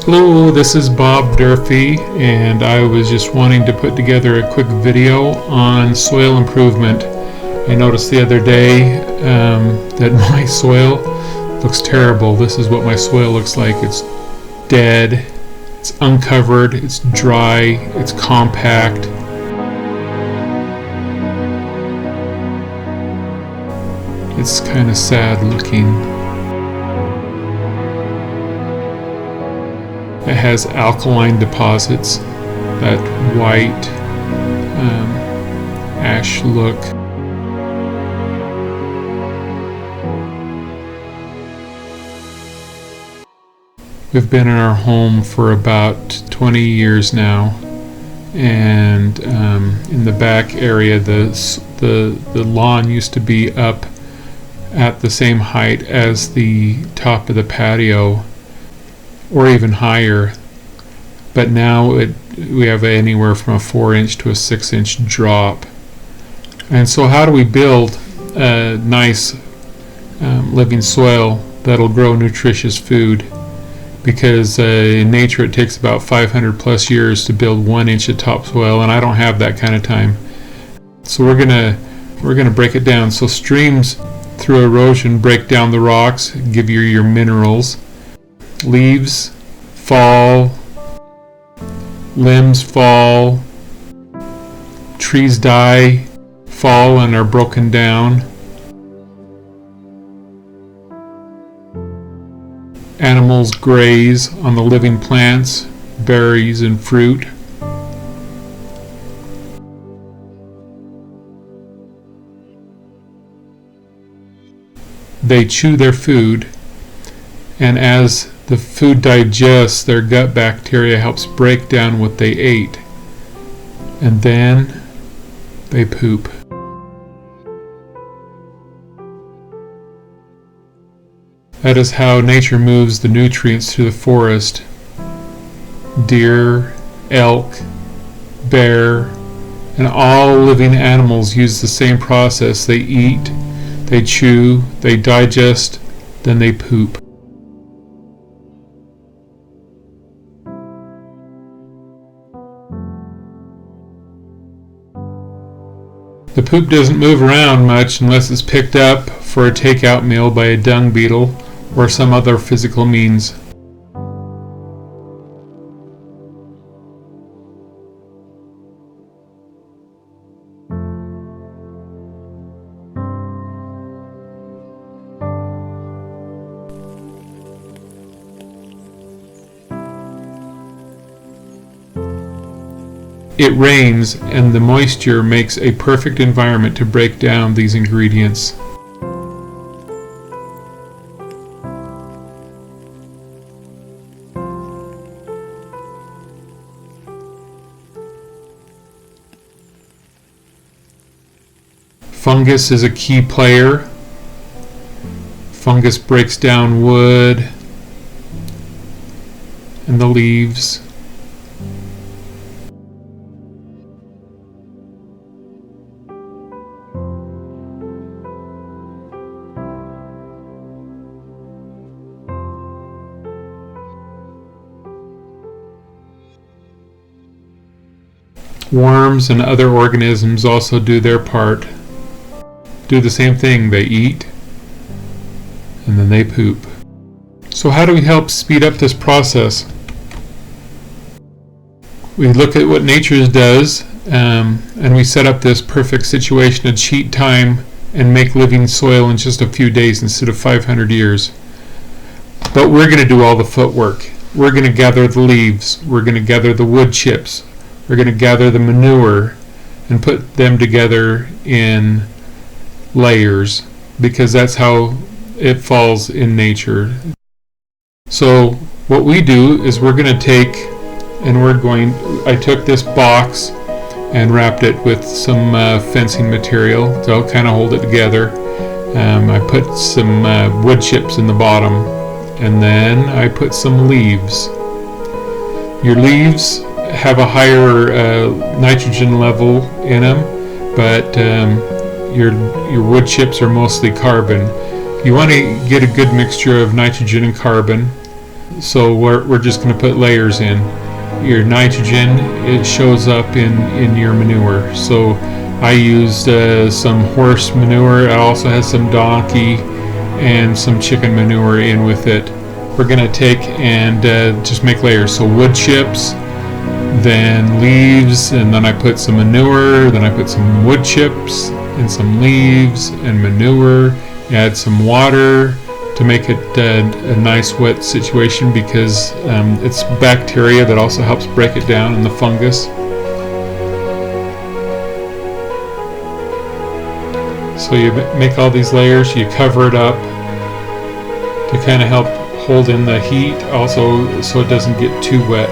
Hello, this is Bob Durfee, and I was just wanting to put together a quick video on soil improvement. I noticed the other day that my soil looks terrible. This is what my soil looks like. It's dead, it's uncovered, it's dry, it's compact. It's kind of sad looking. It has alkaline deposits, that white ash look. We've been in our home for about 20 years now, and in the back area the lawn used to be up at the same height as the top of the patio, or even higher, but now we have anywhere from a 4-inch to a 6-inch drop. And so how do we build a nice living soil that'll grow nutritious food? Because in nature it takes about 500 plus years to build 1 inch of topsoil, and I don't have that kind of time. So we're gonna break it down. So streams through erosion break down the rocks, give you your minerals. Leaves fall, limbs fall, trees die, fall and are broken down. Animals graze on the living plants, berries and fruit. They chew their food, and as the food digests, their gut bacteria helps break down what they ate, and then they poop. That is how nature moves the nutrients through the forest. Deer, elk, bear, and all living animals use the same process. They eat, they chew, they digest, then they poop. The poop doesn't move around much unless it's picked up for a takeout meal by a dung beetle or some other physical means. It rains, and the moisture makes a perfect environment to break down these ingredients. Fungus is a key player. Fungus breaks down wood and the leaves. Worms and other organisms also do their part. Do the same thing. They eat and then they poop. So how do we help speed up this process? We look at what nature does, and we set up this perfect situation to cheat time and make living soil in just a few days instead of 500 years. But we're going to do all the footwork. We're going to gather the leaves. We're going to gather the wood chips. We're going to gather the manure and put them together in layers, because that's how it falls in nature. So what we do is we're going to take, and I took this box and wrapped it with some fencing material to kind of hold it together. I put some wood chips in the bottom, and then I put some leaves. Your leaves have a higher nitrogen level in them, but your wood chips are mostly carbon. You want to get a good mixture of nitrogen and carbon. So we're just going to put layers in. Your nitrogen, it shows up in your manure. So I used some horse manure. I also had some donkey and some chicken manure in with it. We're going to take and just make layers. So wood chips, then leaves, and then I put some manure, then I put some wood chips and some leaves and manure. Add some water to make it a nice wet situation, because it's bacteria that also helps break it down, and the fungus. So you make all these layers, you cover it up to kind of help hold in the heat, also so it doesn't get too wet.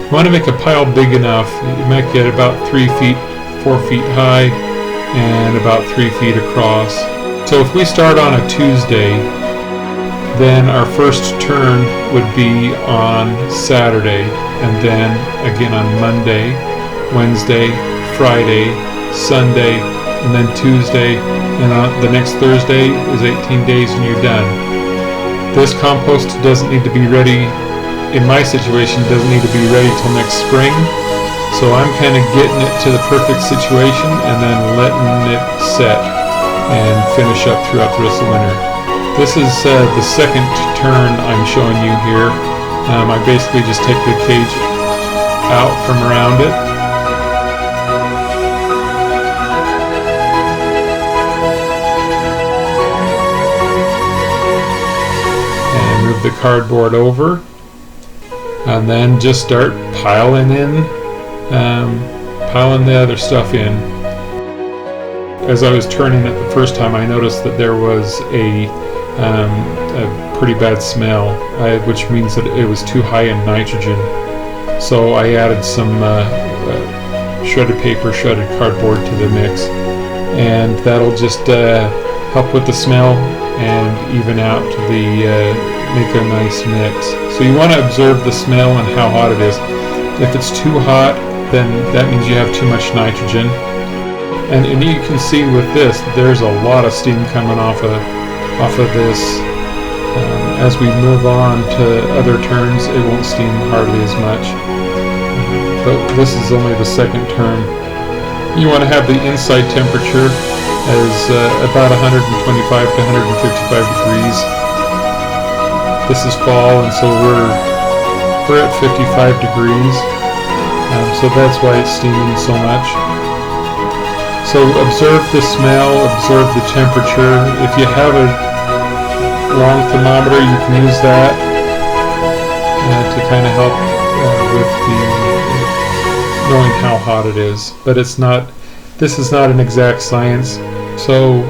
You want to make a pile big enough. You might get about 3 feet, 4 feet high, and about 3 feet across. So if we start on a Tuesday, then our first turn would be on Saturday, and then again on Monday, Wednesday, Friday, Sunday, and then Tuesday, and on the next Thursday is 18 days and you're done. This compost doesn't need to be ready, in my situation, doesn't need to be ready till next spring. So I'm kind of getting it to the perfect situation and then letting it set and finish up throughout the rest of the winter. This is the second turn I'm showing you here. I basically just take the cage out from around it. And move the cardboard over. And then just start piling the other stuff in. As I was turning it the first time, I noticed that there was a pretty bad smell, which means that it was too high in nitrogen. So I added some shredded paper, shredded cardboard to the mix, and that'll just help with the smell and even out make a nice mix. So you want to observe the smell and how hot it is. If it's too hot, then that means you have too much nitrogen. And you can see with this, there's a lot of steam coming off of this. As we move on to other turns, it won't steam hardly as much. But this is only the second turn. You want to have the inside temperature as about 125 to 155 degrees. This is fall, and so we're at 55 degrees. So that's why it's steaming so much. So observe the smell, observe the temperature. If you have a long thermometer, you can use that to kind of help with knowing how hot it is. But this is not an exact science. So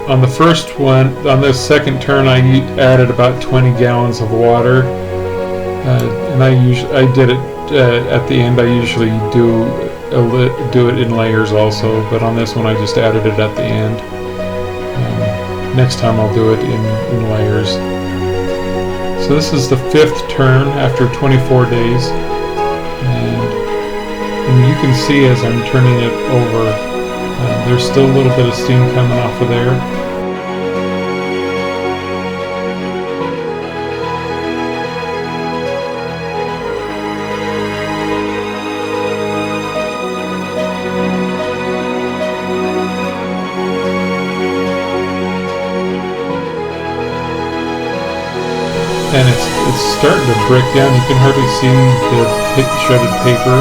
on the first one, on the second turn, I added about 20 gallons of water, and I did it at the end. I usually do it in layers also, but on this one I just added it at the end. Next time I'll do it in layers. So this is the 5th turn after 24 days, and you can see as I'm turning it over, there's still a little bit of steam coming off of there. And it's starting to break down. You can hardly see the shredded paper.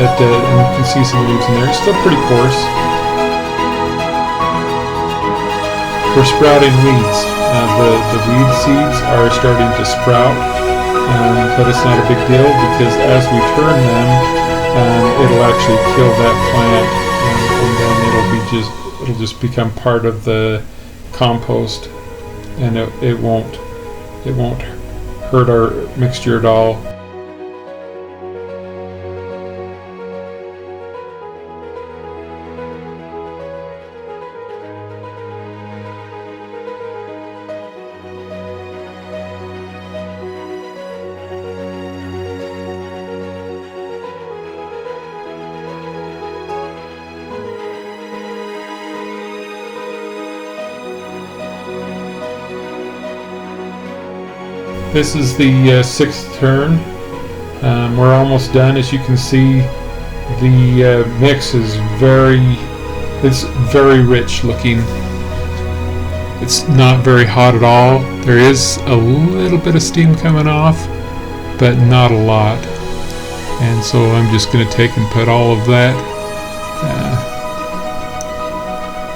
And you can see some leaves in there. It's still pretty coarse. We're sprouting weeds. The weed seeds are starting to sprout, but it's not a big deal because as we turn them, it'll actually kill that plant, and then it'll just become part of the compost, and it won't hurt our mixture at all. This is the sixth turn. We're almost done. As you can see, the mix is it's very rich looking. It's not very hot at all. There is a little bit of steam coming off, but not a lot. And so I'm just going to take and put all of that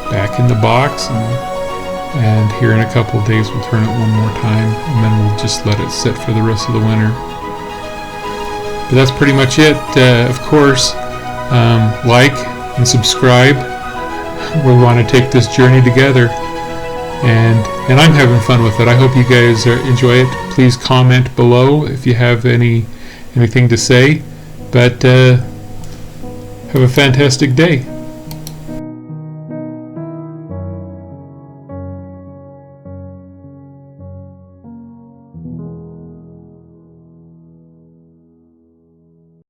back in the box, and here in a couple of days we'll turn it one more time, and then we'll just let it sit for the rest of the winter. But that's pretty much it. Of course, like and subscribe. We want to take this journey together, and I'm having fun with it. I hope you guys enjoy it. Please comment below if you have anything to say. But have a fantastic day.